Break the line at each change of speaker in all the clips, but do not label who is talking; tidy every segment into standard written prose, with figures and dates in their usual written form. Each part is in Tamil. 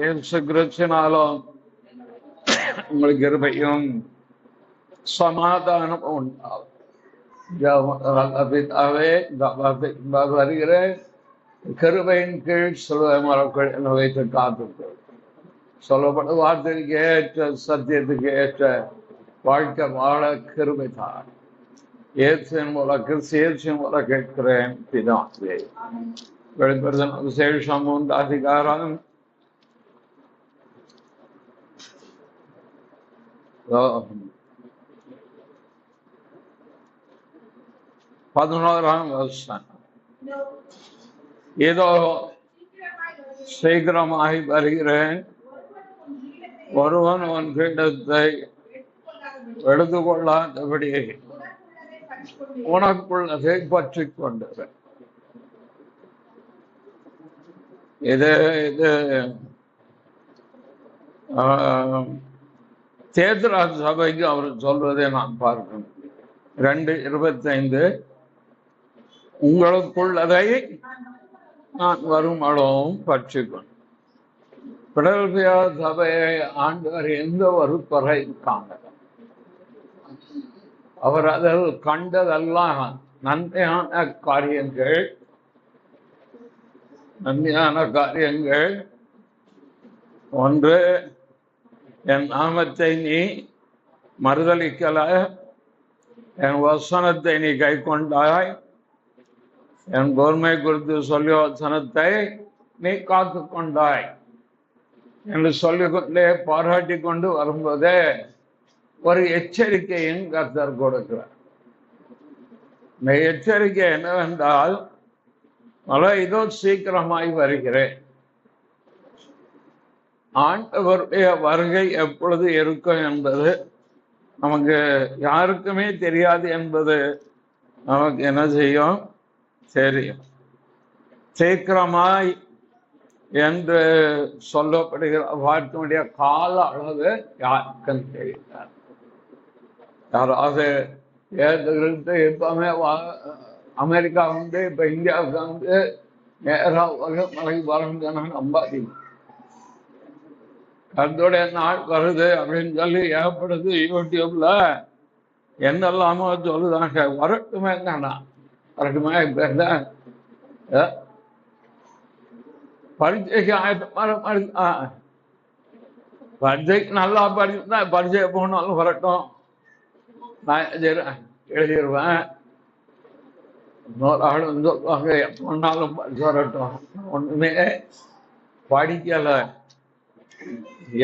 இயேசு கிறிஸ்துவினாலும் உங்களுக்கு கிருபையும் சமாதானம் உண்டாகும். வருகிற கிருபையின் கீழ் சிலுவை மரங்கள் என்னை வைத்து காத்து சொல்லப்பட்ட வார்த்தைக்கு ஏற்ற சத்தியத்துக்கு ஏற்ற வாழ்க்கை வாழ கிருபை தான். இயேசுவின் மூலம் கிறிஸ்தியேசுவின் மூலம் கேட்கிறேன் பிதாவே. வெளிப்படுத்தின விசேஷம் 3 அதிகாரம் 11ஆம் வசனம். ஏதோ சீக்கிரமாகி வருகிறேன், ஒருவன் உன் கிரீடத்தை எடுத்துக்கொள்ளாதபடி உனக்குள்ளதை பற்றி கொண்டு. இது தேத்ரா சபைக்கு அவர் சொல்வதை நான் பார்க்கணும். 2:25 உங்களுக்குள்ளதை நான் வரும் அளவும் பற்றிக்கொண்டு. பிலதெல்பியா சபையை ஆண்டவர் எந்த ஒரு குறை காண, அவர் அதில் கண்டதெல்லாம் நன்மையான காரியங்கள். ஒன்று, என் நாமத்தை நீ மறுதலிக்கல, என் வசனத்தை நீ கை கொண்டாய், என் பொறுமை குறித்து சொல்லிய வசனத்தை நீ காத்து கொண்டாய் என்று சொல்லிக்கொண்டே பாராட்டி கொண்டு வரும்போதே ஒரு எச்சரிக்கையும் கர்த்தர் கொடுக்கிறார். இந்த எச்சரிக்கை என்னவென்றால், இதோ சீக்கிரமாய் வருகிறேன். ஆண்டவருடைய வருகை எப்பொழுது இருக்கும் என்பது நமக்கு யாருக்குமே தெரியாது என்பது நமக்கு என்ன செய்யும், தெரியும். சீக்கிரமாய் என்று சொல்லப்படுகிற வார்த்தையுடைய கால அளவு யாருக்கும் தெரியாது. யாராவது எப்பவுமே அமெரிக்கா வந்து இப்ப இந்தியாவுக்கு வந்து நேராக மழை வரணும்னு நம்பாதீங்க. கர்த்தருடைய நாள் வருது அப்படின்னு சொல்லி ஏற்படுது. யூடியூப்ல என்னெல்லாமோ சொல்லுதாங்க. வரட்டுமே தானா, வரட்டுமே. இப்ப பரீட்சைக்கு ஆயத்தமா பரீட்சைக்கு நல்லா படிச்சுன்னா பரீட்சை போனாலும் வரட்டும், நான் எழுதிடுவேன். இன்னொரு ஆள் வந்து சொல்லுவாங்க, எப்போனாலும் படிச்சு வரட்டும். ஒண்ணுமே படிக்கல.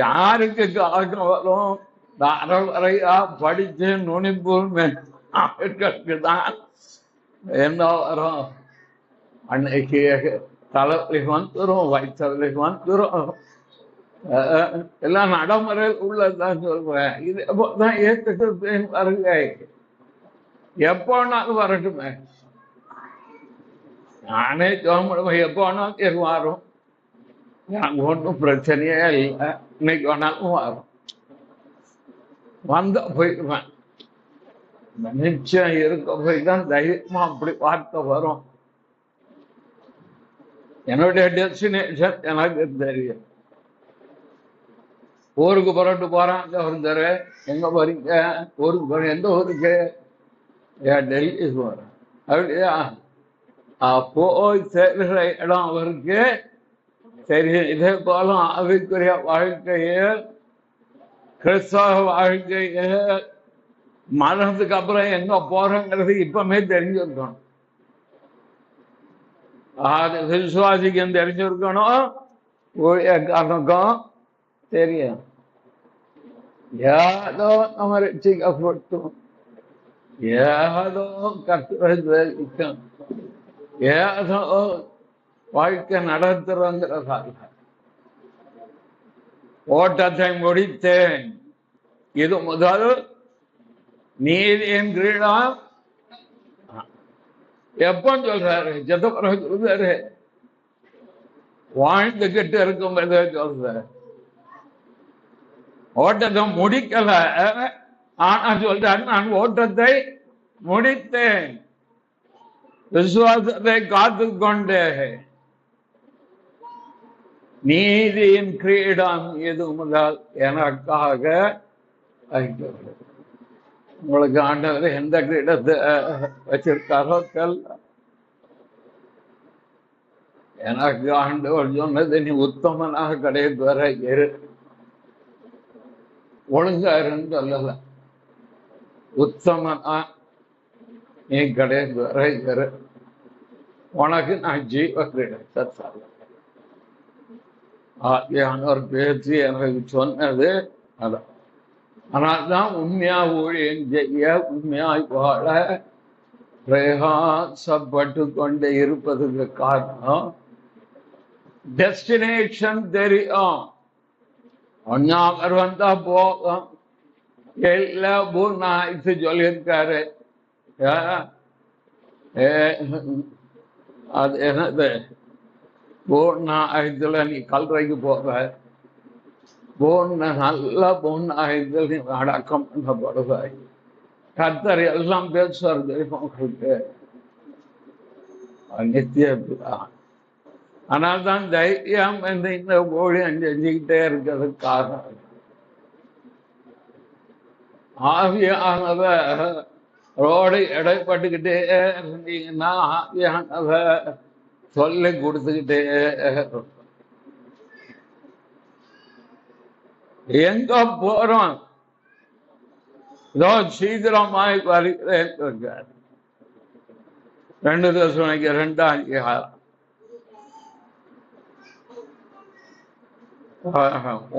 யாருக்கு காலம் வரும்? அறவரையா படிச்சு நுனிப்பூர்மை தான் என்ன வரும்? அன்னைக்கு தலைவலி வந்துடும், வயிற்றுவலி வந்துடும். எல்லாம் நடைமுறையில் உள்ளதான் சொல்றேன். இது எப்போதான் ஏற்றுக்கிறது வருகை எப்போனாலும் வரட்டுமே. நானே சொல்ல எப்போனாலும் வரும், எனக்கு ஒன்றும் பிரச்சனையே இல்லை. இன்னைக்கு வேணாலும் வரும், வந்த போயிடுவேன். நிச்சயம் இருக்க போய் தான் தைரியமா அப்படி வார்த்தை வரும். என்னுடைய டெஸ்டினேஷன் எனக்கு தெரியும். ஊருக்கு புறட்டு போறாங்க ஒருத்தர், எங்க போறீங்க? ஊருக்கு போறேன். எந்த ஊருக்கு? டெல்லி போறேன். அப்படியா? போய் சேர்கிற இடம் அவருக்கு தெரியும். இதே போல ஆவிக்குரிய வாழ்க்கையில், கிறிஸ்தவ வாழ்க்கையில் மரணத்துக்கு அப்புறம் எங்க போறோங்கிறது இப்பவுமே தெரிஞ்சிருக்கணும். அது விசுவாசிக்கும் தெரிஞ்சிருக்கணும், ஊழியக்காரனுக்கும் தெரியும். ஏதோ நம்ம ரட்சிக்கப்பட்டும், ஏதோ கத்துக்கும், ஏதோ வாழ்க்கை நடத்துறோங்கிறதால ஓட்டத்தை முடித்தேன். இது முதல் நீதியின் கிரீடம். எப்ப சொல்றாரு? ஜெதபுரம் சொல்றாரு, வாழ்ந்துகிட்டு இருக்கும் சொல்றாரு. ஓட்டத்தை முடிக்கல, ஆனா சொல்றாரு, நான் ஓட்டத்தை முடித்தேன், விசுவாசத்தை காத்து கொண்டேன். நீதியின் கிரீடம் இது முதல் எனக்காக வைக்கப்படும். உங்களுக்கு ஆண்டவர் எந்த கிரீடத்தை வச்சிருக்காரோ தெரியல. எனக்கு ஆண்டவர் சொன்னது, நீ உத்தமனாக கடைசி வரை இரு, ஒழுங்கா இருன்னு சொல்லல, உத்தமனா நீ கடைசி வரை இரு, உனக்கு நான் ஜீவ கிரீடத்தை தரேன். ஆவியானவர் பேசி எனக்கு சொன்னது அதான். ஆனால்தான் உண்மையா ஊழியம் செய்ய, உண்மையாய் வாழ பிரயாசப்பட்டு கொண்டே இருப்பதுக்கு காரணம், டெஸ்டினேஷன் தெரியும். ஒன்னாவர் வந்தா போகும். எல்லா பூர்ணாய்த்து சொல்லியிருக்காரு. அது என்னது, பூர்ணாயத்துல நீ கல்றைக்கு போக, நல்ல பூர்ணாயத்தில் நீ அடக்கம் பண்ணப்படுவாய். கர்த்தர் எல்லாம் பேசுவார் உங்களுக்கு நித்திய. ஆனால் தான் தைரியம் என்று இந்த ஊழியம் செஞ்சுக்கிட்டே இருக்கிறது காரணம், ஆவியானவர் ரோடு இடைப்பட்டுக்கிட்டே இருந்தீங்கன்னா ஆவியானவர் சொல்லி கொடுத்துக்கிட்டே எங்க போறோம், இதோ சீக்கிரமாய் வருகிறேன். 2 Thessalonians 2:6.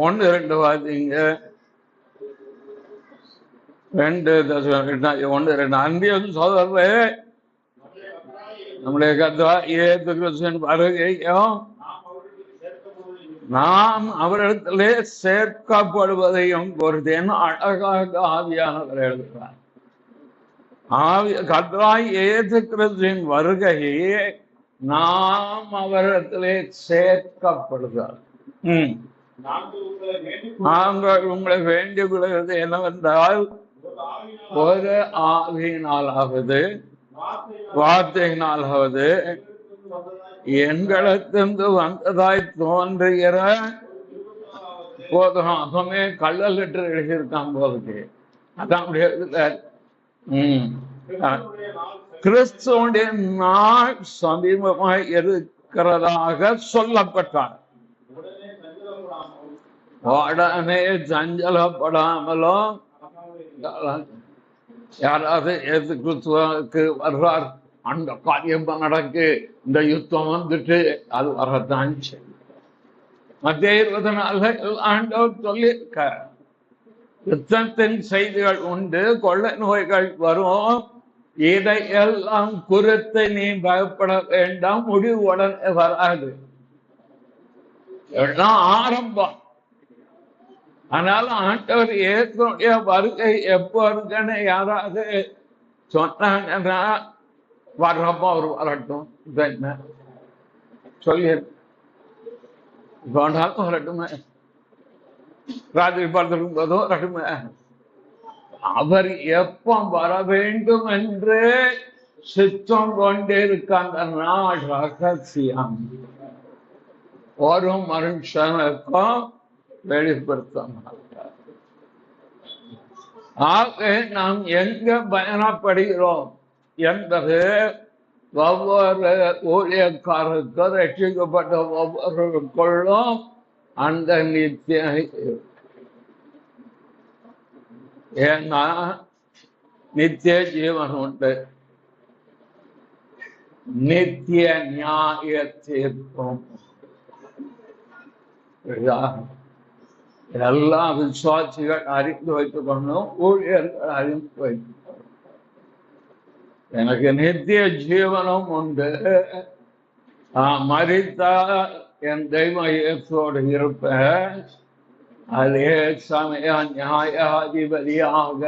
1-2 வாசிங்க. 2 Thessalonians 1-2. அன்பின் சகோதரரே, நம்முடைய கர்த்தர் இயேசு கிறிஸ்துவின் வருகையும் நாம் அவரிடத்திலே சேர்க்கப்படுவதையும் பொறுத்தேன்னு அழகாக ஆவியானவர் எழுதுகிறார். கர்த்தராய் இயேசு கிறிஸ்துவின் வருகையே நாம் அவரிடத்திலே சேர்க்கப்படுகிறார். நாங்கள் உங்களை வேண்டிக் கொள்கிறது என்னவென்றால், ஒரு ஆவியினாலாவது வார்த்தையினாலாவது எங்களிடத்திலிருந்து வந்ததாய் தோன்றுகிற போதும். அப்பமே கள்ள லெட்டர் எழுதியிருக்கான் போது. அதான் கிறிஸ்துவனுடைய நாள் சமீபமாய் இருக்கிறதாக சொல்லப்பட்டார். உடனே சஞ்சலப்படாமலும், யாராவது எது கிறிஸ்துவுக்கு வர்றார், அந்த காரியம் நடக்கு, இந்த யுத்தம் வந்துட்டு, அது வரத்தான் செய்யும். மத்திய 24 ஆண்டவர் சொல்லியிருக்க, யுத்தத்தின் செய்திகள் உண்டு, கொள்ளை நோய்கள் வரும், இதையெல்லாம் குறித்து நீ பயப்பட வேண்டாம், முடிவு உடனே வராது, எல்லாம் ஆரம்பம். அதனால ஆண்டவர் ஏற்கனவே வருகை எப்போ இருக்குன்னு யாராவது சொன்னாங்கன்னா, வர்றப்போ அவர் வரட்டும், என்ன சொல்லி வரட்டுமே, ராத்திரி படுத்திருக்கும் போதும் வரட்டுமே. அவர் எப்ப வர வேண்டும் என்று சித்தம் கொண்டிருக்க அந்த நாள் ரகசியம் ஒரு மனுஷனுக்கும் வெளிப்படுத்த மாட்டார். ஆக நாம் எங்க பயணப்படுகிறோம் என்பது ஒவ்வொரு ஊழியக்காரருக்கும் ரட்சிக்கப்பட்ட ஒவ்வொருக்குள்ளும் அந்த நித்திய, ஏன்னா நித்திய ஜீவன் உண்டு, நித்திய நியாய தீர்ப்பும். எல்லா விசுவாசிகள் அறிந்து வைத்துக் கொண்டும் ஊழியர்கள் அறிந்து வைத்துக் கொள்ளும். எனக்கு நித்திய ஜீவனம் உண்டு, மரித்தால் என் தெய்வ இயேசுவோடு இருப்பேன். அதே சமயம் நியாயாதிபதியாக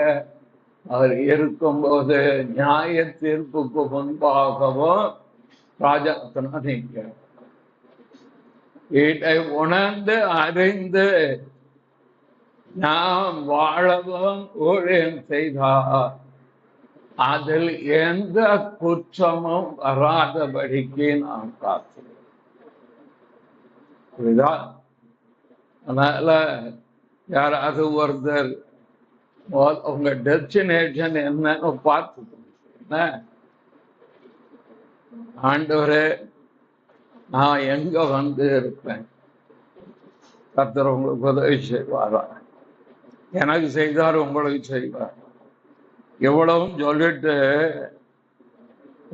அவர் இருக்கும்போது நியாய தீர்ப்புக்கு முன்பாகவும் ராஜாத்தன நீங்க இதை உணர்ந்து அறிந்து நாம் வாழவும் ஊழியம் செய்தார் அதில் எந்த குற்றமும் வராதபடிக்கு நாம் காத்து. புரியுதா? அதனால யாராவது ஒருத்தர் உங்க டெஸ்டினேஷன் என்னன்னு பார்த்து, ஆண்டவரே நான் எங்க வந்து இருப்பேன், கர்த்தர் உங்களுக்கு உதவி செய்வாரா? எனக்கு செய்தார், உங்களுக்கு செய்வார். எவ்வளவும் சொல்லிட்டு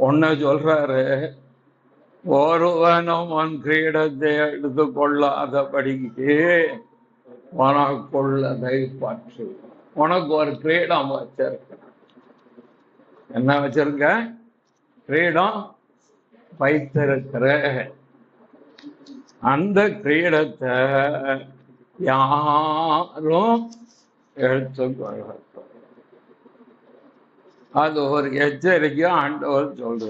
ஒன்ன சொல்றாரு, ஒருவனும் உன் கிரீடத்தை எடுத்துக்கொள்ளாதபடிக்கு உனக்குள்ளதை பற்று. உனக்கு ஒரு கிரீடம் வச்சிருக்க. என்ன வச்சிருக்க? கிரீடம் வைத்திருக்கிற. அந்த கிரீடத்தை யாரும் எடுத்துக்கொள்ள. அது ஒரு எச்சரிக்கை ஆண்டவர் சொல்ற.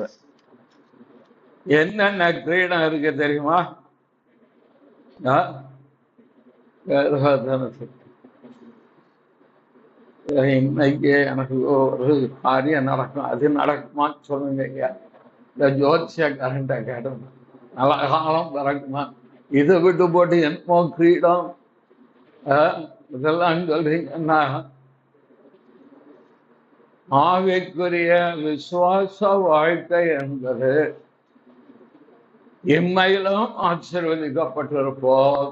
என்னென்ன கிரீடம் இருக்கு தெரியுமா? இன்னைக்கு எனக்கு ஒரு காரியம் நடக்கும், அது நடக்குமான்னு சொல்லுங்க ஐயா. இந்த ஜோதிஷ கரண்ட கேட்டோம், நல்ல காலம் பிறக்குமா, இதை விட்டு போட்டு என்னமோ கிரீடம் இதெல்லாம் சொல்றீங்கன்னா, ஆவிக்குரிய விசுவாச வாழ்க்கை என்பது இம்மையிலும் ஆசீர்வதிக்கப்பட்டிருப்போம்,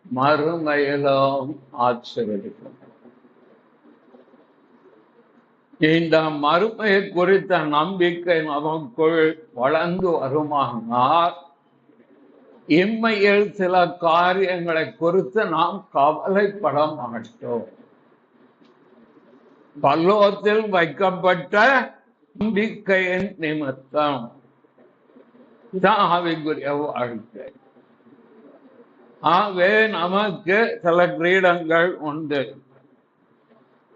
மறுமையிலும் ஆசீர்வதிக்கும். இந்த மறுமையை குறித்த நம்பிக்கை நமக்குள் வளர்ந்து வருமானால் இம்மையில் சில காரியங்களை குறித்து நாம் கவலைப்பட மாட்டோம். பரலோகத்தில் வைக்கப்பட்ட நம்பிக்கையின் நிமித்தம் ஆவிக்குரிய வாழ்க்கை. ஆகவே நமக்கு சில கிரீடங்கள் உண்டு.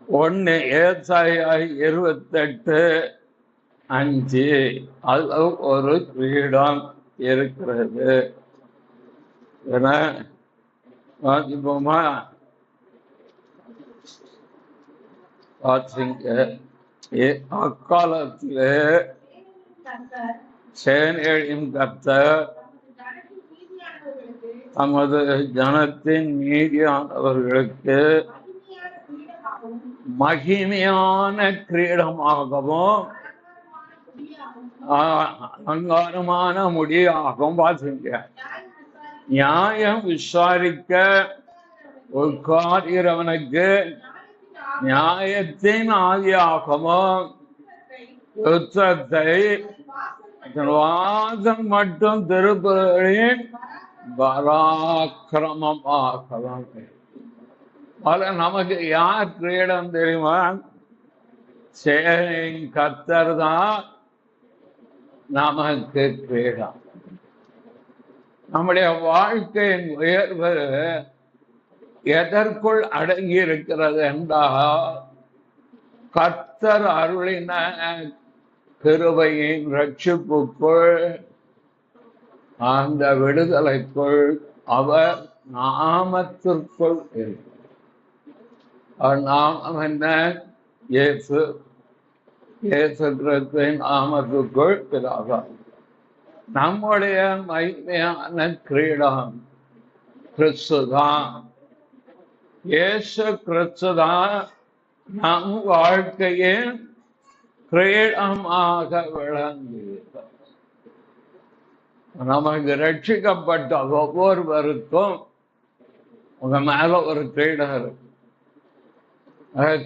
ஒன்னு ஏசாயா 28:5, அது ஒரு கிரீடம் இருக்கிறது. வாசிப்போமா? அக்காலத்திலே சேனையின் கர்த்தர் தமது ஜனத்தின் மீதியானவர்களுக்கு மகிமையான கிரீடமாகவும் அலங்காரமான முடியாகவும் வாசிங்க. நியாயம் விசாரிக்க உட்கார்கிறவனுக்கு நியாயத்தின் ஆதியாகவும் யுத்தத்தை வாசம் மட்டும் திருப்பதின் பராக்கிரமமாகலாம். நமக்கு யார் கிரீடம் தெரியுமா? சேனையின் கர்த்தர் தான் நமக்கு கிரீடம். நம்முடைய வாழ்க்கையின் உயர்வு எதற்குள் அடங்கி இருக்கிறது என்றால், கர்த்தர் அருளின கிருபையின் ரட்சிப்புக்குள், அந்த விடுதலைக்குள், அவர் நாமத்திற்குள் இருக்கிறார். நாமம் என்ன? இயேசு. இயேசு கிறிஸ்துவின் நாமத்துக்குள் பிதாவாம். நம்முடைய மகிமையான கிரீடம் கிறிஸ்துதான். இயேசு கிறிஸ்துதான் நம் வாழ்க்கையின் கிரீடமாக விளங்குகிறார். நமக்கு ரட்சிக்கப்பட்ட ஒவ்வொருவருக்கும் உங்க மேல ஒரு கிரீடம் இருக்கு.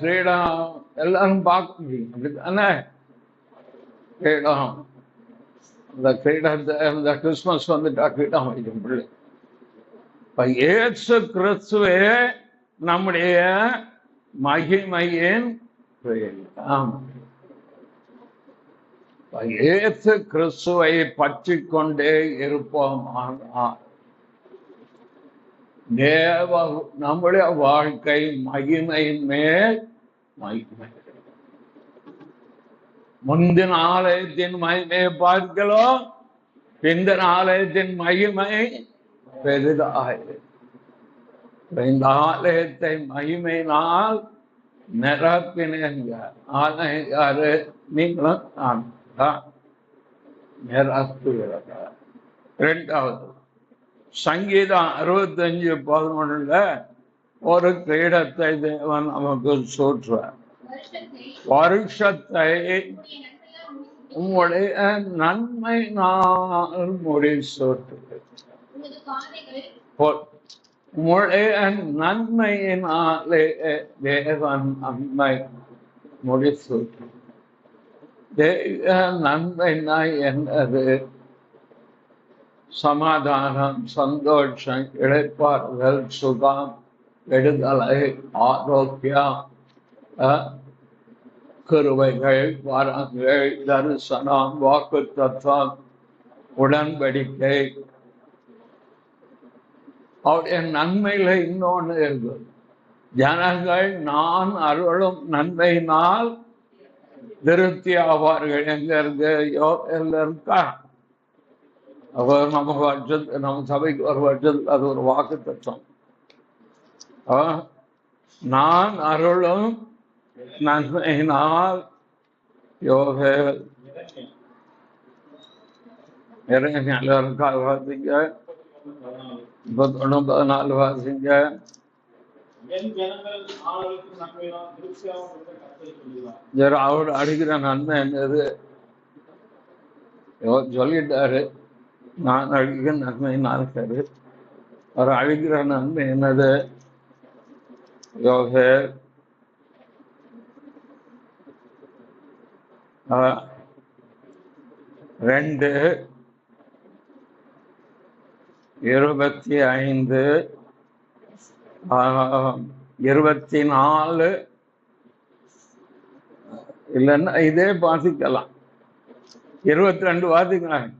கிரீடம் எல்லாரும் பார்க்க முடியும், அப்படித்தானே? கிரீடம், இந்த கிரீடத்தை இந்த கிறிஸ்துமஸ் வந்துட்டா கிரீடம் வைக்கும் பிள்ளை. இப்ப இயேசு கிறிஸ்துவே நம்முடைய மகிமையின் கிரீடம். இயேசு கிறிஸ்துவை பற்றி கொண்டே இருப்போம். நம்முடைய வாழ்க்கை மகிமையின் மேல் மகிமை. முந்தின ஆலயத்தின் மகிமையை பார்க்கலாம், பிந்தின ஆலயத்தின் மகிமை பெரிதாக. இந்த ஆலயத்தை மகிமையினால் நிரப்பினீங்க. ஆலயாரு நீங்களும் நான் நிரப்புகிறார். இரண்டாவது, சங்கீதம் 65:11 ஒரு கிரீடத்தை தேவன் நமக்கு சூற்றுவார். வருஷத்தை உங்களுடைய நன்மை நாள் முடிசூட்டு, உங்களுடைய நன்மையினாலே தேவன் நன்மை முடிசூட்டு. நன்மைனா என்னது? சமாதானம், சந்தோஷம், இளைப்பாறுதல், சுகம், விடுதலை, ஆரோக்கியம், கிருபைகள், வரங்கள், தரிசனம், வாக்குத்தத்தம், உடன்படிக்கை. அவருடைய நன்மையில இன்னொன்று இருக்கு. ஜனங்கள் நான் அருளும் நன்மையினால் திருப்தி ஆவார்கள். எங்க இருக்கு? யோகேல இருக்கா? அவர் நம்ம வருஷத்து, நம்ம சபைக்கு ஒரு வருஷத்துக்கு அது ஒரு வாக்கு தத்துவம். நான் அருளும் நன்மையினால் யோகேல். வாசிங்க, 14 வாசிங்க. அவர் அடிக்கிற நன்மை என்னது சொல்லிட்டாரு. நான் அழிக்கிற நன்மையினால் சரி. அவர் அழிக்கிற நன்மை என்னது? யோகேல் 2:25, 24 இல்லைன்னா இதே வாசிக்கலாம். 22 வாசிக்கலாம்.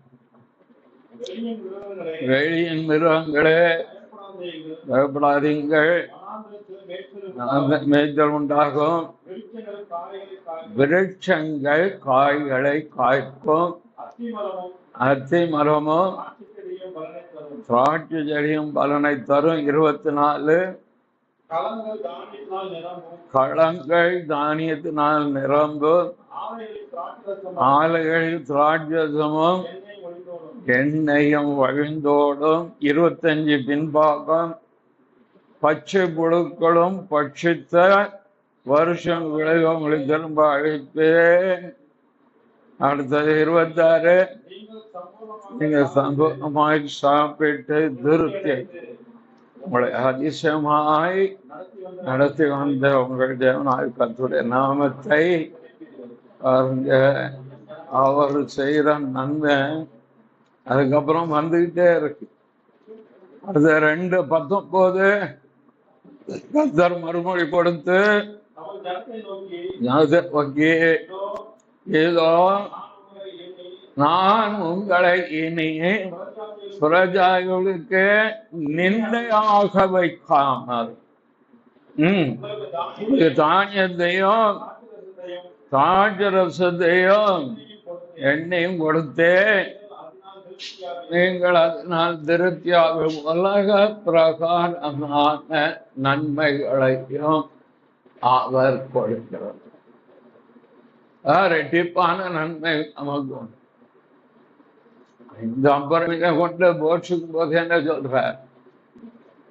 வெளியின் மிருகங்களே பயப்படாதீங்கள், மேய்ச்சல் உண்டாகும், விருட்சங்கள் காய்களை காய்க்கும், அத்தி மரமும் திராட்சை செடியும் பலனை தரும். 24 களங்கள் தானியத்தினால் நிரம்பும், ஆலைகளில் திராட்சசமும் எண்ணெயும் வழிந்தோடும். 25 பின்பாகம் பச்சை புழுக்களும் பட்சித்த வருஷம் விளைவு உங்களுக்கு திரும்ப அழைப்பேன். அடுத்தது 26 நீங்க சம்பவமாய் சாப்பிட்டு திருப்தி உங்களை அதிசயமாய் நடத்தி வந்த உங்கள் தேவனாய் கர்த்தருடைய நாமத்தை பாருங்க. அவர் செய்யற நன்மை அதுக்கப்புறம் வந்துகிட்டே இருக்கு. அது 2:19 கர்த்தர் மறுமொழி கொடுத்து ஏதோ நான் உங்களை இனி பிரஜைகளுக்கு நிந்தையாக வைக்காமல் தானியத்தையும் திராட்சரசத்தையும் எண்ணெயும் கொடுத்தே நீங்கள் அதனால் திருப்தியாக உலக பிரகாரமான நன்மைகளையும் அவர் கொடுக்கிறார். ரெட்டிப்பான நன்மை நமக்கு உண்டு. இந்த அப்புறம் கொண்டு போஷிக்கும் போது என்ன சொல்ற?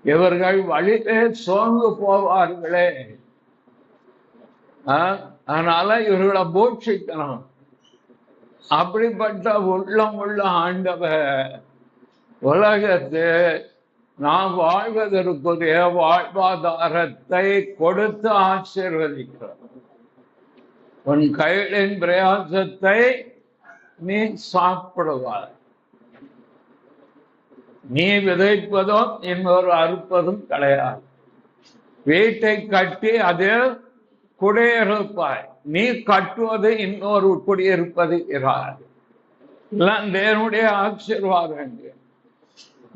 இவர்கள் வழியிலே சோர்ந்து போவார்களே, அதனால இவர்களை போஷிக்கணும். அப்படிப்பட்ட உள்ளம் உள்ள ஆண்டவர் உலகத்து நாம் வாழ்வதற்குரிய வாழ்வாதாரத்தை கொடுத்து ஆசீர்வதிக்கிறோம். உன் கைகளின் பிரயாசத்தை நீ சாப்பிடுவார். நீ விதைப்பதும் இன்னொரு அறுப்பதும் கிடையாது. வீட்டை கட்டி அதில் குடியிருப்பாய். நீ கட்டுவது இன்னொரு குடியிருப்பது இராது. எல்லாம் தேவனுடைய ஆசீர்வாதங்கள்.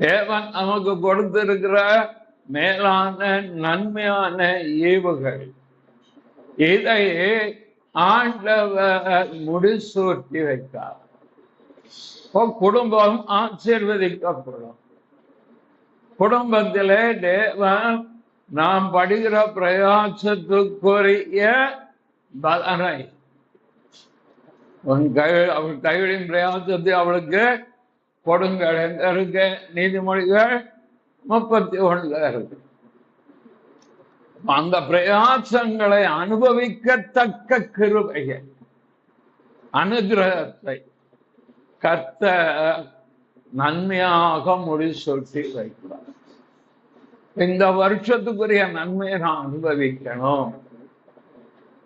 தேவன் நமக்கு கொடுத்திருக்கிற மேலான நன்மையான ஈவுகள். இதை ஆண்டவர் முடிசூட்டி வைத்தார். குடும்பம் ஆசீர்வதிக்கப்படும். குடும்பத்திலே தேவன் நாம் படுகிற பிரயாசத்துக்குரிய பலனை, அவள் கைகளின் பிரயாசத்தை அவளுக்கு கொடுங்கள் எங்க இருக்கு? நீதிமொழிகள் 31 இருக்கு. அந்த பிரயாசங்களை அனுபவிக்கத்தக்க கிருபையை, அனுகிரகத்தை கர்த்தர் நன்மையாக முடிசூட்டி வைக்கிறார். இந்த வருஷத்துக்குரிய நன்மையை நான் அனுபவிக்கணும்.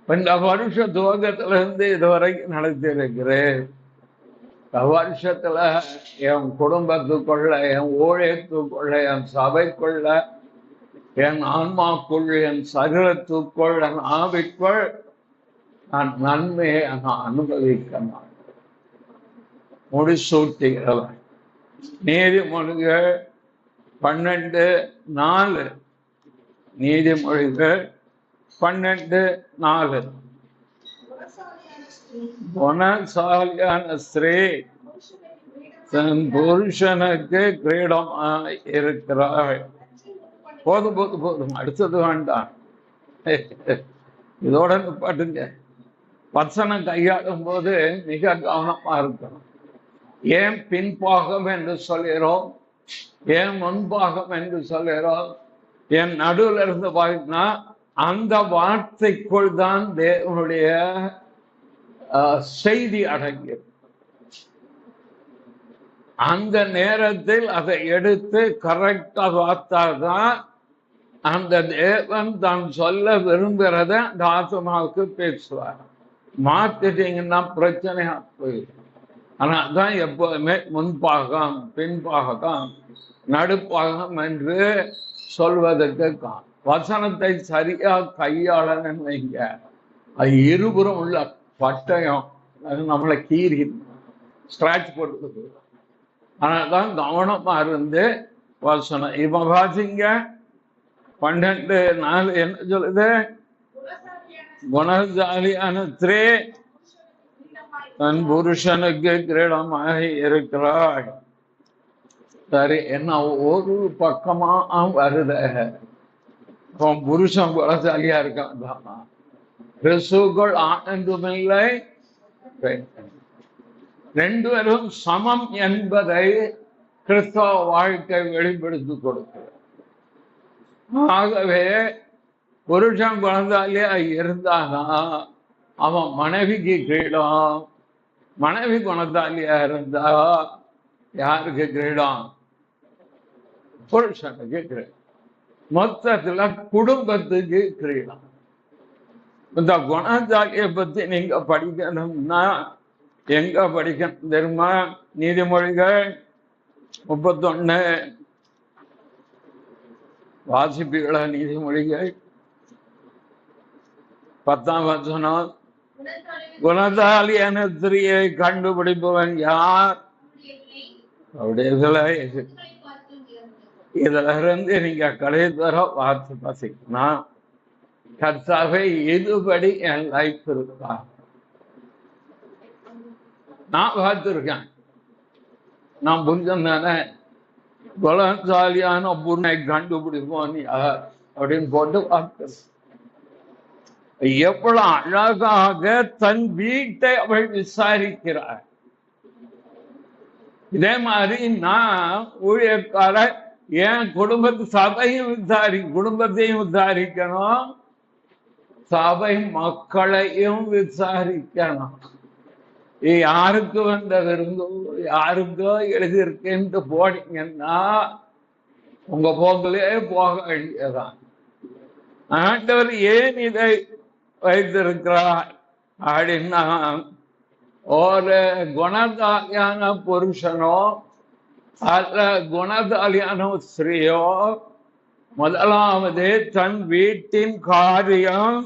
இந்த வருஷ துவக்கத்திலிருந்து இதுவரைக்கும் நடத்தியிருக்கிறேன். இந்த வருஷத்துல என் குடும்பத்துக்குள்ள, என் ஊழியத்துக்குள்ள, என் சபைக்குள்ள, என் ஆன்மாக்குள், என் சரீரத்துக்குள், என் ஆவிக்குள் நான் நன்மையை நான் அனுபவிக்கணும். முடிசூட்டுகிறவன். நீதிமொழிகள் 12:4. நீதிமொழிகள் 12:4. குணசாலியான ஸ்திரீ தன் புருஷனுக்கு கிரீடமாய் இருக்கிறாள். போதும் போதும் போதும், அடுத்தது வேண்டாம். இதோட பாட்டுங்க. வசனம் கையாளும் போது மிக கவனமா இருக்கணும். ஏன் பின்பாகம் என்று சொல்கிறோம், ஏன் முன்பாகம் என்று சொல்கிறோம்? என் நடுவில் இருந்து பார்த்தீங்கன்னா அந்த வார்த்தைக்குள் தான் தேவனுடைய செய்தி அடங்கியது. அந்த நேரத்தில் அதை எடுத்து கரெக்டா பார்த்தாதான் அந்த தேவன் தான் சொல்ல விரும்புகிறத அந்த ஆத்மாவுக்கு பேசுவார். மாத்திட்டீங்கன்னா பிரச்சனையா போயிடும். ஆனா தான் எப்போதுமே முன்பாகம், பின்பாகம், நடுப்பாகம் என்று சொல்வதற்கு வசனத்தை சரியா கையாளன்னு வைங்க, அது இருபுறம் உள்ள பட்டயம் அது நம்மளை கீறி ஸ்கிராட்ச் போட்டு. அதனால்தான் கவனமா இருந்து வசனம். இப்ப பாத்தீங்க 12:4 என்ன சொல்லுது? குணசாலியான ஸ்திரீ தன் புருஷனுக்கு கிரீடமாக இருக்கிறாள். சரி, என்ன ஒரு பக்கமா வருத? புருஷன் குணசாலியா இருக்கான். கிறிஸ்துவுக்குள் ஆனந்தமில்லை, ரெண்டு பேரும் சமம் என்பதை கிறிஸ்தவ வாழ்க்கை வெளிப்படுத்தி கொடுக்கிறது. ஆகவே புருஷன் குழந்தாலியா இருந்தானா அவன் மனைவிக்கு கிரீடம், மனைவி குணத்தாலியா இருந்தா யாருக்கு கிரீடம்? புருஷனுக்கு கிரீடம். மொத்தத்துல குடும்பத்துக்கு கிரீடம். இந்த குணத்தாலியை பத்தி நீங்க படிக்கணும்னா எங்க படிக்கணும் தெரியுமா? நீதிமொழிகள் 31 வாசிப்பீர்களா? நீதிமொழிகள் 10ஆம் வசனம். குணசாலியான ஸ்திரியை கண்டுபிடிப்பவன் யார்? இதுல இருந்து நீங்க கடைத்தர வார்த்தை வாசிக்கணும். கர்த்தாவே இதுபடி என் லைஃப் இருக்கா? நான் பார்த்திருக்கேன். நான் புரிஞ்சம் தானே. குணசாலியான பொண்ணை கண்டுபிடிப்போம் யார் அப்படின்னு போட்டு பார்த்து எவ்வளவு அழகாக தன் வீட்டை அவள் விசாரிக்கிறார். இதே மாதிரி நான் ஊழியக்கார என் சபையும் குடும்பத்தையும் விசாரிக்கணும், சபை மக்களையும் விசாரிக்கணும். யாருக்கு வந்த விருந்தோ யாருக்கோ எழுதியிருக்கேன்ட்டு போனீங்கன்னா உங்க போக்கிலே போக வேண்டியதான். ஆண்டவர் ஏன் இதை வைத்திருக்கிறார் அப்படின்னா, ஒரு குணசாலியான புருஷனோ அல்ல குணசாலியான ஸ்திரீயோ முதலாவது தன் வீட்டின் காரியம்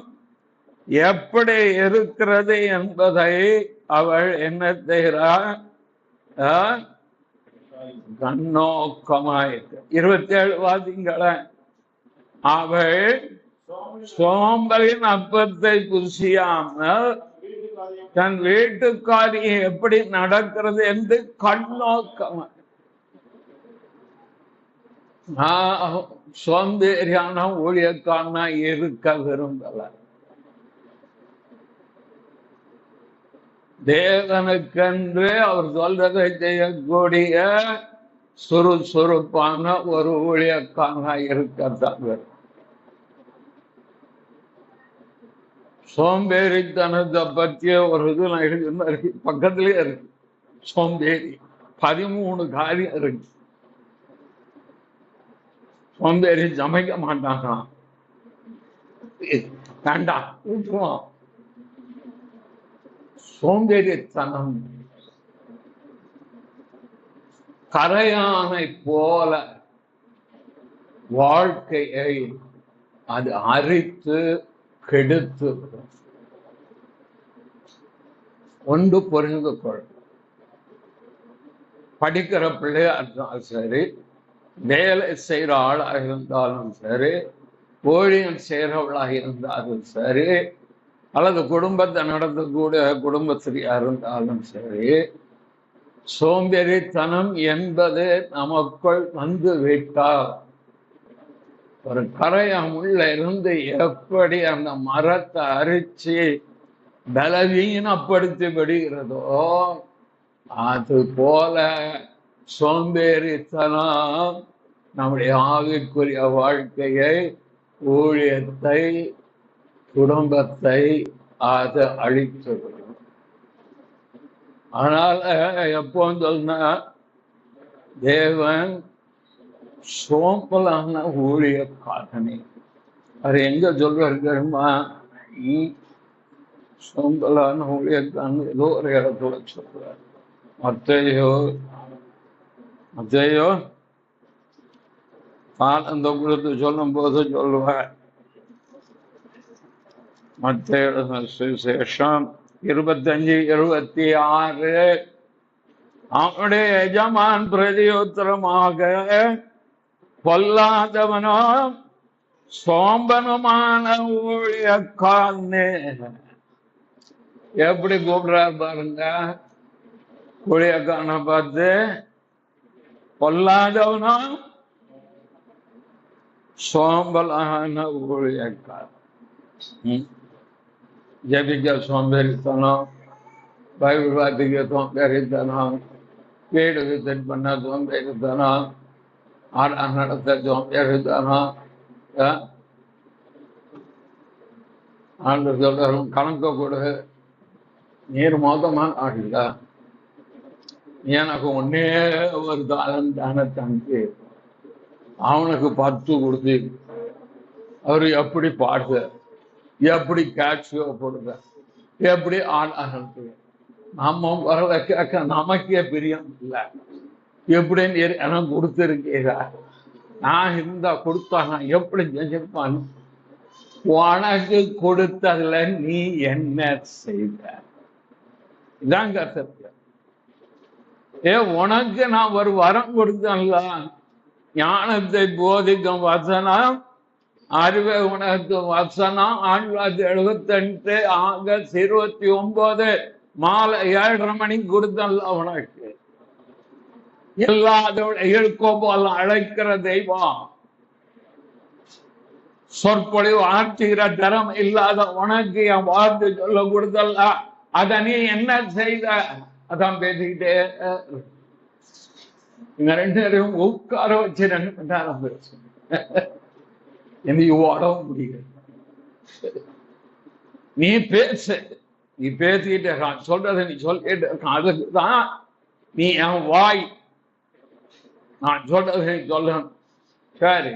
எப்படி இருக்கிறது என்பதை அவள் என்ன செய்கிறார்? கண்ணோக்கமாயிருக்கு. 27 வாதிங்கள. அவள் சோம்பலின் அப்பத்தை புசியாமல் தன் வீட்டுக்காரியம் எப்படி நடக்கிறது என்று கண்ணோக்கமா. சோம்பேறியான ஊழியக்காரனா இருக்க விரும்பல. தேவனுக்கென்று அவர் சொல்றதை செய்யக்கூடிய சுறுசுறுப்பான ஒரு ஊழியக்காரனா இருக்கிறாங்க. சோம்பேறித்தனத்தை பற்றிய ஒரு இது நான் எழுதி பக்கத்திலே இருக்கு. சோம்பேறி 13 காரியம் இருக்கு. சோம்பேறி சமைக்க மாட்டாங்களாம், வேண்டாம் விட்டுருவான். சோம்பேறித்தனம் கரையானை போல வாழ்க்கையை அது அரித்து கெடுத்து. ஒன்று புரிந்து கொள், படிக்கிற பிள்ளையா இருந்தாலும் சரி, வேலை செய்யற ஆளாக இருந்தாலும் சரி, ஊழியம் செய்யறவளாக இருந்தாலும் சரி, அல்லது குடும்பத்தை நடத்தக்கூடிய குடும்பத்திரியா இருந்தாலும் சரி, சோம்பேறித்தனம் என்பது நமக்குள் வந்து விட்டால் ஒரு கரையம் உள்ள இருந்து எப்படி அந்த மரத்தை அரிச்சு பலவீனப்படுத்தி விடுகிறதோ அது போல சோம்பேறித்தனம் நம்முடைய ஆவிக்குரிய வாழ்க்கையை, ஊழியத்தை, குடும்பத்தை அது அழித்து விடும். ஆனால் எப்போ சொன்னா தேவன் சோம்பலான ஊழியக்காரனே, அது எங்க சொல்றாரு தெரியுமா? சோம்பலான ஊழியக்காரன் ஏதோ ஒரு இடத்துல சொல்றாரு. மத்தேயோ ஆனந்த குறித்து சொல்லும் போது சொல்லுவார். மத்தேயு சுவிசேஷம் 25:26 அவனுடைய எஜமான் பிரதியுத்தரமாக, பொல்லாதவனோ சோம்பனுமான ஊழியக்காரனே. எப்படி கூப்பிடுறார் பாருங்க ஊழியக்காரனை பார்த்து, பொல்லாதவனோ சோம்பலான ஊழியக்காரன். ஜபிக்க சோம்பேறித்தனம், பைபிள் வாசிக்க சோம்பேறித்தனம், வீடு விசிட் பண்ண சோம்பேறித்தனம், நடத்த சோம்பேறித்தனம். ஆண்டு சொல்றோம் கணக்க கொடு, நீர் மோதமான ஆகல, எனக்கு ஒன்னே ஒரு தாளம் தானே தந்து அவனுக்கு 10 கொடுத்து அவரு எப்படி பாடுற, எப்படி கேட்சியோ போடுற, எப்படி ஆடுறது, நம்ம வர கேட்க நமக்கே பிரியம் இல்லை. எப்படின்னு எனக்கு கொடுத்துருக்கீரா, நான் இருந்தா கொடுத்தா நான் எப்படி செஞ்சிருப்பான்? உனக்கு கொடுத்ததுல நீ என்ன செய்த? இதான் கருத்து. உனக்கு நான் ஒரு வரம் கொடுத்தேன்ல, ஞானத்தை போதிக்கும் வசனம், அறிவை உனக்கு வசனம். 1978 ஆகஸ்ட் 29 மாலை 7:30 மணிக்கு கொடுத்தல்ல உனக்கு. எல்லாதோட எழுக்கோபால் அழைக்கிற தெய்வம், சொற்பொழிவு ஆற்றுகிற தரம் இல்லாத உனக்கு என் வார்த்தை சொல்ல கொடுத்தல்ல, அத நீ என்ன செய்த? அதான் பேசிக்கிட்டே இங்க 2 பேரும் உட்கார வச்சு 2 மணி நேரம் பேசு, எனக்கு ஓடவும் முடியாது. நீ பேசு, நீ பேசிக்கிட்டே இருக்கான், சொல்றத நீ சொல்லிட்டு இருக்கான். அதுக்குதான் நீ என் வாய், நான் சொல்றதை நீ சொல்லணும். சரி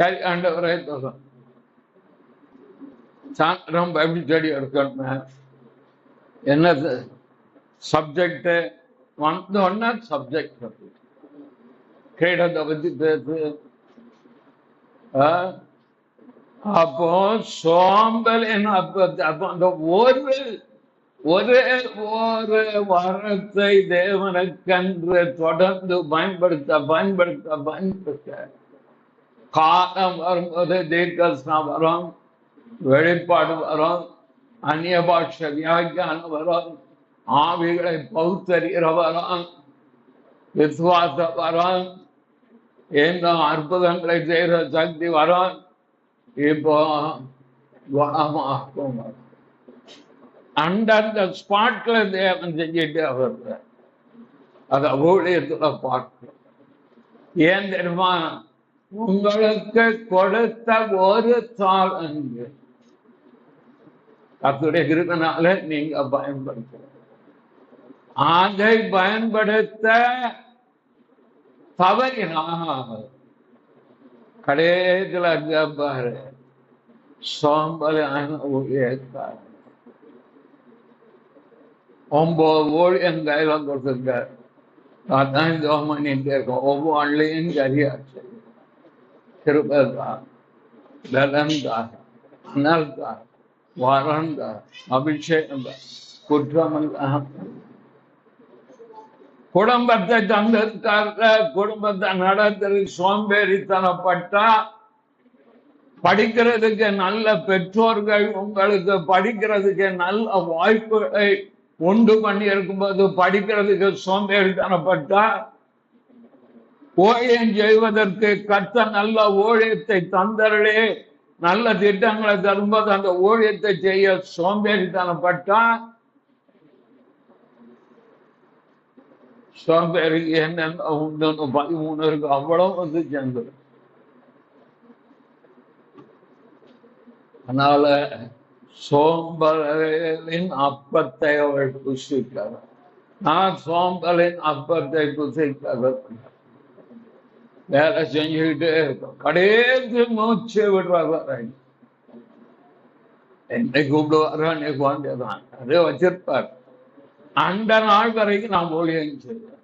சரி ஆண்டவரே சொல்றேன். சாயந்தரம் பைபிள் ஸ்டடி எடுக்கணும். என்னது சப்ஜெக்ட் வந்தோன்னா சப்ஜெக்ட் கேட்டதை பத்தி பேசு. அப்போ சோம்பல் என்ன? அந்த ஒரே ஒரு வரத்தை தேவனுக்கென்று தொடர்ந்து பயன்படுத்த காலம் வரும்போது தீர்க்கதரிசனம் வரும், வெளிப்பாடு வரும், அந்நிய பாஷ வியாக்கியானம் வரும், ஆவிகளை பகுத்தறிகிற வரும், விசுவாசம் வரும், எந்த அற்புதங்களை செய்கிற சக்தி வரும். இப்போ குணமாக்கும் வரும். அந்த ஸ்பாட்ல தேவன் செஞ்சுட்டு அவர் அதை ஊழியத்துல பார்க்கிறோம். ஏன் தெரியுமா? உங்களுக்கு கொடுத்த ஒரு தாளந்து கர்த்தருடைய கிருபையினால நீங்க பயன்படுத்த, அதை பயன்படுத்த தவறினார். கடைசியில் பாரு, சோம்பலான ஊழியக்காரர் 9 ஊழியம் கையில கொடுத்திருக்காரு. அதான் ஜெபம் பண்ணிட்டே இருக்கோம். ஒவ்வொன்றையும் சரியாச்சு. கிருபைதான், பலன்தான், அனல்தான், வரந்தான், அபிஷேகம் தான், குற்றமெல்லாம். குடும்பத்தை தந்திருக்காரு. குடும்பத்தை நடத்துறது சோம்பேறித்தனப்பட்டா, படிக்கிறதுக்கு நல்ல பெற்றோர்கள் உங்களுக்கு படிக்கிறதுக்கு நல்ல வாய்ப்புகளை உண்டு பண்ணி இருக்கும்போது படிக்கிறதுக்கு சோம்பேறித்தனப்பட்டா, ஊழியம் செய்வதற்கு கர்த்தர் நல்ல ஊழியத்தை தந்தர்களே, நல்ல திட்டங்களை தரும்போது அந்த ஊழியத்தை செய்ய சோம்பேறித்தனப்பட்டா, சோம்பேறி என்னென்ன உண்டு 13 இருக்கு, அவ்வளவு வந்து சேர்ந்தது. அதனால சோம்பலின் அப்பத்தை அவள் புசிக்கிறார். நான் சோம்பலின் அப்பத்தை புசிக்கிறது. வேலை செஞ்சுக்கிட்டே இருக்கும். கடைசி மூச்சு விடுறாரு. என்னை கூப்பிடுவாரோ அன்னைக்கு வேண்டியதான், அதே வச்சிருப்பார். அந்த நாள் வரைக்கும் நான் ஊழியம் செய்வேன்.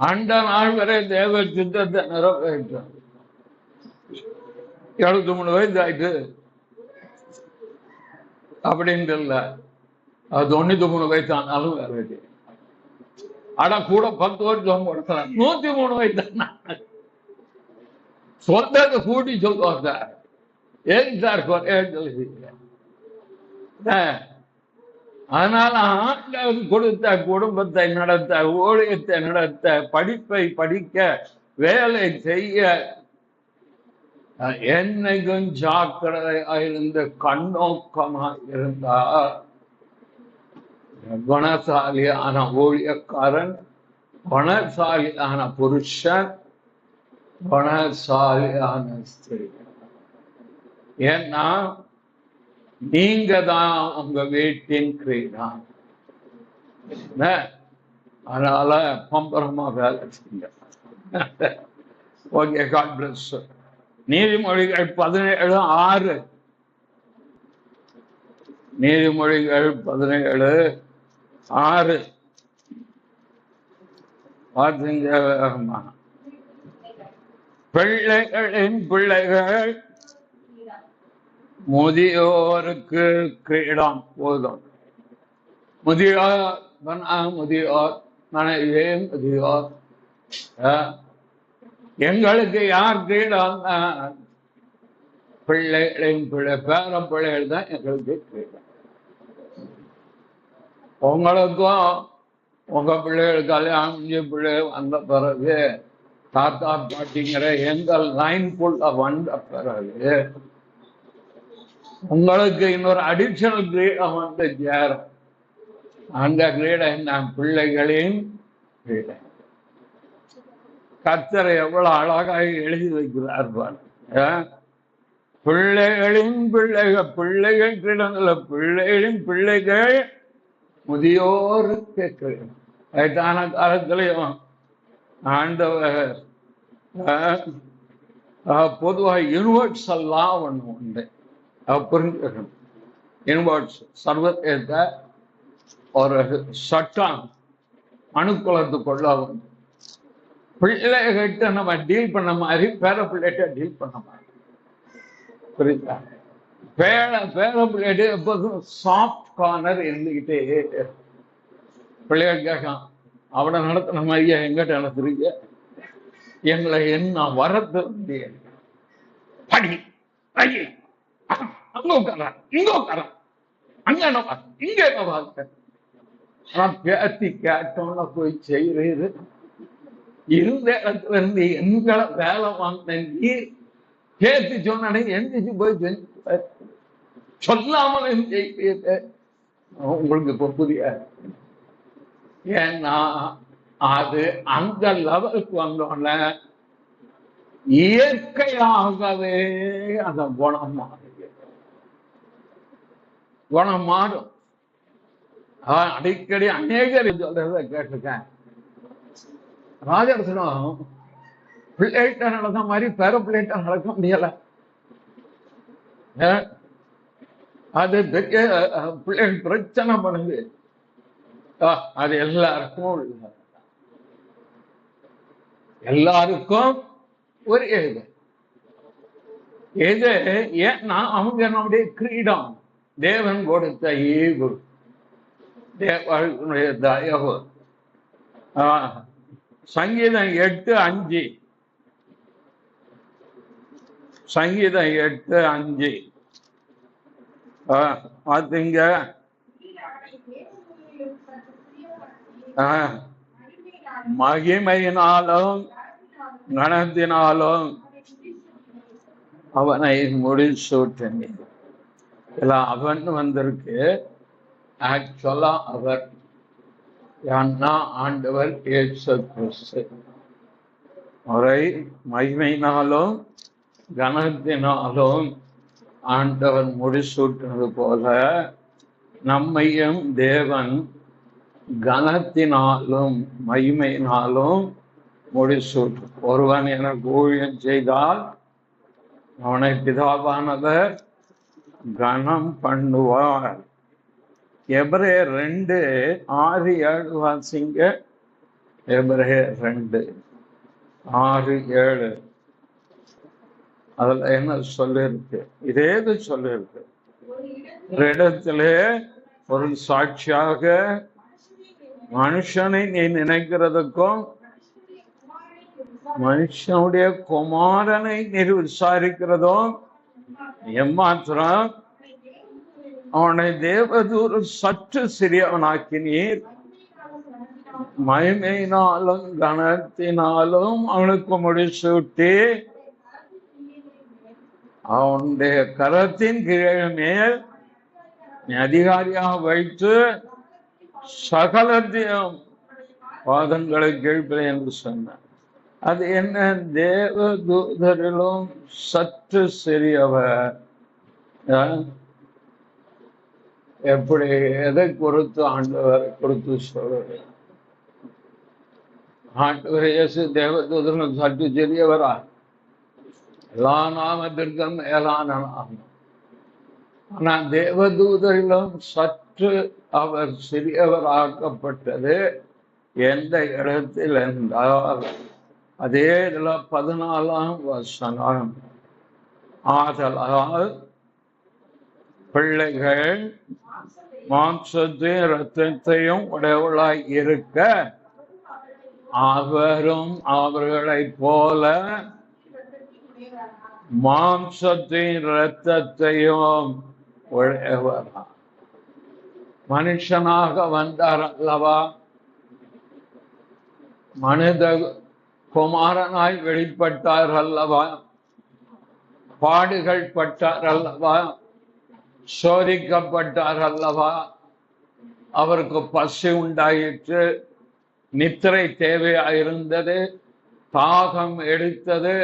அந்த நாள் வரை தேவ சித்தத்தை நிறைவேற்றேன். 73 வயசு ஆயிட்டு அப்படின்னு இல்ல, அது 93 வயசு ஆனாலும் வேலை. ஆனா கூட 10 வருஷம் கொடுக்கலாம். 103 வயசு சொந்தத்தை கூட்டி சொல்லுவாங்க. ஏன் சார் அதனால ஆண்டவர் கொடுத்த குடும்பத்தை நடத்த, ஊழியத்தை நடத்த, படிப்பை படிக்க, வேலை செய்ய என்னைக்கும் ஜாக்கிரதையா இருந்து கண்ணோக்கமா இருந்தா குணசாலியான ஊழியக்காரன், குணசாலியான புருஷன், குணசாலியான ஸ்திரீ. ஏன்னா நீங்க தான் உங்க வீட்டின் கிரீடம். அதனால பம்பரமா வேலை செய்யுங்க. Okay, God bless. நீதிமொழிகள் 17:6. நீதிமொழிகள் 17:6 பார்த்தீங்க. பிள்ளைகளின் பிள்ளைகள் முதியோருக்கு கிரீடம். போதும். முதியோர் முதியோர் மனைவியே முதியோர். எங்களுக்கு யார் கிரீடம்? பிள்ளைகளின் பிள்ளை, பேர பிள்ளைகள் தான் எங்களுக்கு கிரீடம். உங்களுக்கும் உங்க பிள்ளைகள் கல்யாணம் பிள்ளை வந்த பிறகு, தாத்தா பாட்டிங்கிற எங்கள் லைன்குள்ள வந்த பிறகு உங்களுக்கு இன்னொரு அடிஷனல் கிரீடம் வந்து சேரும். அந்த கிரீடம் நான் பிள்ளைகளின் கிரீடம். கர்த்தர் எவ்வளவு அழகாக எழுதி வைக்கிறார். பிள்ளைகளின் பிள்ளைகள், பிள்ளைகள் கிரீடங்கள, பிள்ளைகளின் பிள்ளைகள் முதியோருக்கு கிரீடம். வயதான காலத்திலையும் ஆண்டவர் பொதுவாக யூனிவர்சல் லா ஒன்று உண்டு. புரிஞ்சுக்கணும். யூனிவர்ஸ் சர்வதேச ஒரு சட்டம் அணுக்குலத்துக்குள்ள வந்து பிள்ளைகிட்ட நம்ம டீல் பண்ண மாதிரி பேர பிள்ளைகிட்ட டீல் பண்ண மாதிரி. புரியுதா? பேர பிள்ளைகிட்ட எப்போதும் சாஃப்ட் கார்னர் இருந்துகிட்டே பிள்ளைகள் கேட்கான், அவனை நடத்தின மாதிரியா எங்கிட்ட நடத்துறீங்க? எங்களை என்ன வரது படி அங்க உட்கார, இங்க உட்கார, அங்க என்ன இங்க என்ன பார்க்க. ஆனா பேத்தி கேட்டோம்னா போய் செய்யறது. இருந்த இடத்துல இருந்து எங்களை வேலை வாங்கின நீர் பேத்தி சொன்ன எந்திரிச்சு போய் சொல்லாமல் செய்வீங்க. உங்களுக்கு இப்ப புரிய, ஏன்னா அது அந்த லெவலுக்கு வந்தோடனே இயற்கையாகவே அந்த குணம் மாறும். அடிக்கடி அநேகர் சொல்றத கேட்டிருக்கேன். ராஜரசனம் பிள்ளைகிட்ட நடந்த மாதிரி பேர பிள்ளைகிட்ட நடக்க முடியல. அது பெரிய பிள்ளைகள் பிரச்சனை பண்ணுது. அது எல்லாருக்கும் ஒரு இது ஏன்னா அவங்க நம்முடைய கிரீடம், தேவன் கொடுத்த ஈவு, தேவனுடைய தயவு. சங்கீதம் 8:5 சங்கீதம் 8:5 பாத்தீங்க. மகிமையினாலும் கனத்தினாலும் அவனை முடிசூட்டினீர். அவன் வந்திருக்கு. ஆக்சுவலா அவர் ஆண்டவர் இயேசு கிறிஸ்து. அவரை மகிமையினாலும் கனத்தினாலும் ஆண்டவர் முடிசூட்டினது போல நம்மையும் தேவன் கனத்தினாலும் மகிமையினாலும் முடிசூட்டு. ஒருவன் எனக்கு ஊழியம் செய்தால் அவனை பிதாவானவர் கனம் பண்ணுவார். எபிரேயர் 2:6-7 வாசிங்க. எபிரேயர் 2:6-7 அதுல என்ன சொல்லிருக்கு? இதேது சொல்லிருக்கு. ஒரு இடத்துல ஒரு சாட்சியாக மனுஷனை நீ நினைக்கிறதுக்கும் மனுஷனுடைய குமாரனை நீ விசாரிக்கிறதும் எம்மாத்திரம் அவனை தேவதூர் சற்று சிறியவனாக்கினீர், மகிமையினாலும் கனத்தினாலும் அவனுக்கு முடிசூட்டி அவனுடைய கரத்தின் கீழ் மேல் அதிகாரியாக வைத்து சகலத்தையும் பாதங்களை கீழ்ப்பது என்று சொன்னார். அது என்ன? தேவதூதரிலும் சற்று சிறியவர். எப்படி, எதை குறித்து ஆண்டவர் குறித்து சொல்றது? ஆண்டவர் இயேசு தேவதூதரிலும் சற்று சிறியவரா? எல்லா நாமத்திற்கும் மேலான நாமம். ஆனா தேவதூதரிலும் சற்று அவர் சிறியவராக்கப்பட்டது எந்த இடத்தில் என்றால் அதே இதுல 14ஆம் வசனம். ஆதலால் பிள்ளைகள் மாம்சத்தையும் இரத்தத்தையும் உடையவளாய் இருக்க அவரும் அவர்களை போல மாம்சத்தையும் இரத்தத்தையும் உடையவரா. மனுஷனாக வந்தார் அல்லவா, மனித குமாரனாய் வெளிப்பட்டார் அல்லவா, பாடுகள் பட்டார் அல்லவா, சோதிக்கப்பட்டார் அல்லவா, அவருக்கு பசி உண்டாயிற்று, நித்திரை தேவையாயிருந்தது, தாகம் எடுத்தது,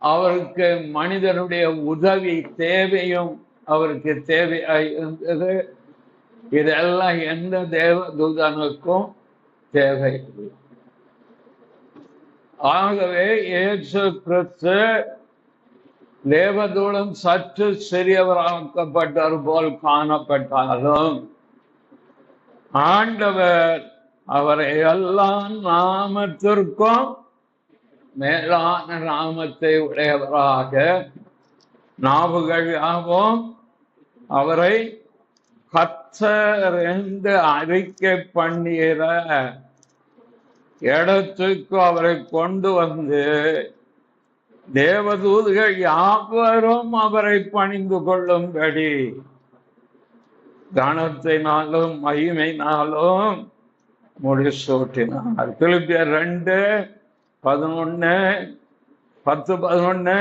அவருக்கு மனிதனுடைய உதவி தேவையும் அவருக்கு தேவையாயிருந்தது. இதெல்லாம் எந்த தேவதூதனுக்கும் தேவை. ஆகவே இயேசு கிறிஸ்து தேவதூதன் சற்று சிறியவராக்கப்பட்டார் போல் காணப்பட்டாலும் ஆண்டவர் அவரை எல்லா நாமத்திற்கும் மேலான நாமத்தை உடையவராக நாவுகள் யாவும் அவரை கர்த்தர் என்று அறிக்கை பண்ணுகிற இடத்துக்கு அவரை கொண்டு வந்து தேவதூதர்கள் யாவரும் அவரை பணிந்து கொள்ளும்படி கனத்தினாலும் மகிமையினாலும் முடிசூட்டினார். பிலிப்பியர் 2:11 10-11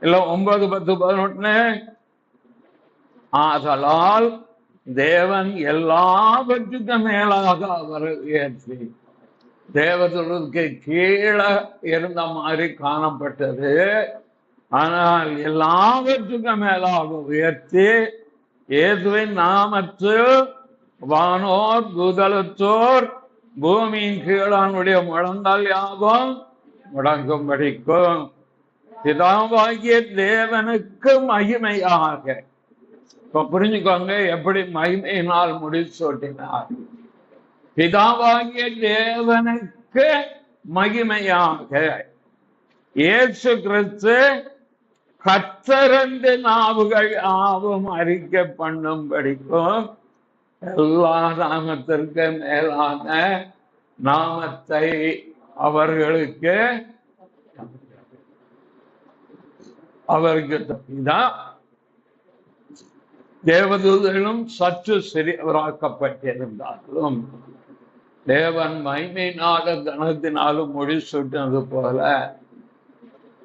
இல்ல 9-10-11. ஆதலால் தேவன் எல்லாவற்றுக்கும் மேலாக அவரை உயர்த்தி தேவதூதருக்கு கீழே இருந்த மாதிரி காணப்பட்டது. ஆனால் எல்லாவற்றுக்கும் மேலாக உயர்த்தி இயேசுவின் நாமத்தில் வானோர் பூதலத்தோர் பூமியின் கீழானுடைய முழங்கால் யாவும் முடங்கும்படிக்கும் பிதாவாகிய தேவனுக்கு மகிமையாக. இப்ப புரிஞ்சுக்கோங்க எப்படி மகிமையினால் முடிசூட்டினார். பிதாவாகிய தேவனுக்கு மகிமையாக இயேசு கிறிஸ்து கர்த்தரென்று நாவுகள் ஆவும் அறிக்கை பண்ணும்படிக்கும் எல்லா நாமத்திற்கு மேலான நாமத்தை அவருக்கு தேவதூதர்களும் சற்று சிறியவராக்கப்பட்டிருந்தாலும் தேவன் மகிமையினாலும் கனத்தினாலும் முடிசூட்டினது போல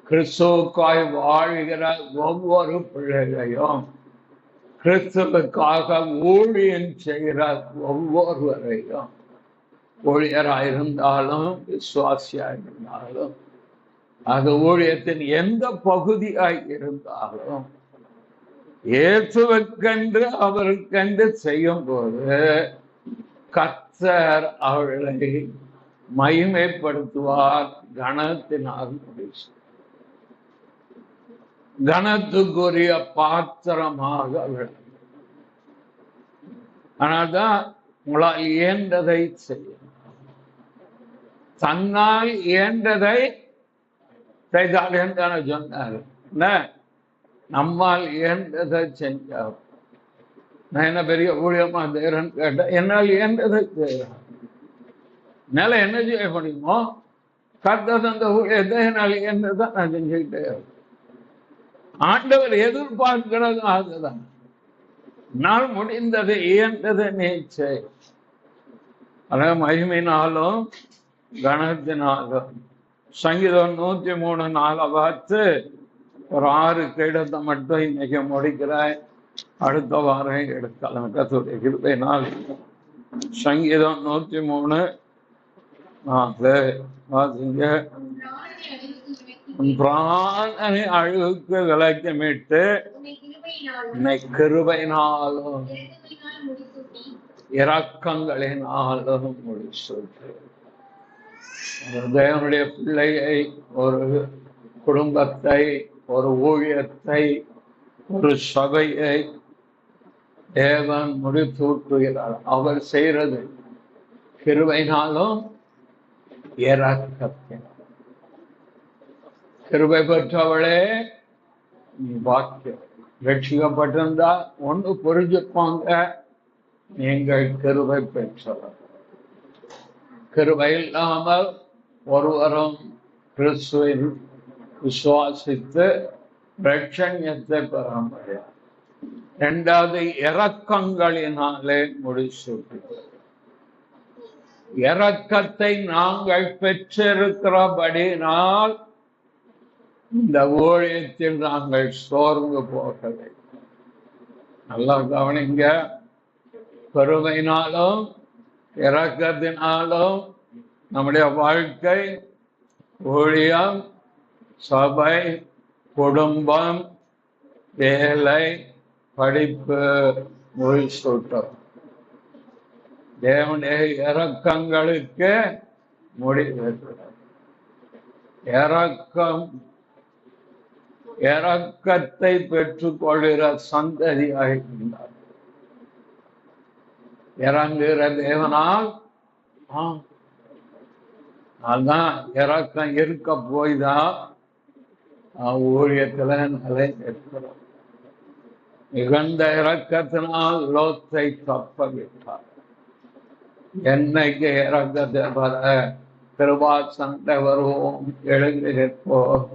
கிறிஸ்துவுக்காய் வாழ்கிற ஒவ்வொரு பிள்ளைகளையும் கிறிஸ்துவுக்காக ஊழியம் செய்கிற ஒவ்வொருவரையும் ஊழியராயிருந்தாலும் விசுவாசியாயிருந்தாலும் அது ஊழியத்தின் எந்த பகுதியாய் இருந்தாலும் இயேசுவுக்கென்று அவருக்கென்று செய்யும் போது கர்த்தர் அவர்களை மகிமைப்படுத்துவார். கனத்தினால் முடிச்சு கனத்துக்குரிய பாத்திரமாக விளங்கும். ஆனால்தான் உங்களால் இயன்றதை செய்யும். தன்னால் இயன்றதை செய்தால் என்று சொன்னார். நம்மால் இயன்றதை செஞ்சார். நான் என்ன பெரிய ஊழியமா தேரன் கேட்டேன். என்னால் இயன்றதை செய்யறேன். என்னால என்ன செய்ய முடியுமோ கர்த்தர் அந்த ஊழியத்தை என்னால் இயன்றதை நான் செஞ்சுக்கிட்டே இருக்கேன். ஆண்டவர் எதிர்பார்க்கிறது அதுதான். நான் முடிந்தது இயன்றதை நீ செய். அதாவது மகிமையினாலும் கனத்தினாலும். சங்கீதம் 103:4 பார்த்து ஒரு 6 இடத்தை மட்டும் இன்னைக்கு முடிக்கிறேன். அடுத்த வாரம் எடுக்கலாம். கர்த்தருடைய கிருபையினால் சங்கீதம் 103:4 வாசிங்க. பிராணனை அழுக்கு விளக்கமிட்டு உன்னை கிருபையினாலும் இரக்கங்களினாலும் முடிசூட்டு. தேவனுடைய பிள்ளையை, ஒரு குடும்பத்தை, ஒரு ஊழியத்தை, ஒரு சபையை தேவன் முடிசூட்டுகிறார். அவர் செய்யறது கிருபையினாலும் இரக்கத்தினாலும். கிருபை பெற்றவளே நீ பாக்கியம். ரட்சிக்கப்பட்டிருந்தா ஒன்று புரிஞ்சுப்பாங்க, நீங்கள் கிருபை பெற்றவர். கிருபை இல்லாமல் ஒருவரும் கிறிஸ்துவை விசுவாசித்து ரட்சணியத்தை பெற முடியாது. இரண்டாவது, இரக்கங்களினாலே முடிசூட்டு. இரக்கத்தை நாங்கள் பெற்றிருக்கிறபடினால் இந்த ஊழியத்தில் நாங்கள் சோர்ந்து போகவே. நல்லா கவனிங்க. பெருமையினாலும் இரக்கத்தினாலும் நம்முடைய வாழ்க்கை, ஊழியம், சபை, குடும்பம், வேலை, படிப்பு முடிசூட்டும். தேவனுடைய இரக்கங்களுக்கு முடிவு. இரக்கத்தை பெற்றுக் கொள்கிற சந்ததியாக இருந்தார். இறங்குகிற தேவனால் அதான் இறக்கம் இருக்க போய்தான் ஊழியத்துல நிலை ஏற்படும். மிகுந்த இரக்கத்தினால் லோத்தை தப்ப விட்டார். என்னைக்கு இறக்கத்தை பெற கிருபா சண்டை வருவோம், எழுந்திருப்போம்.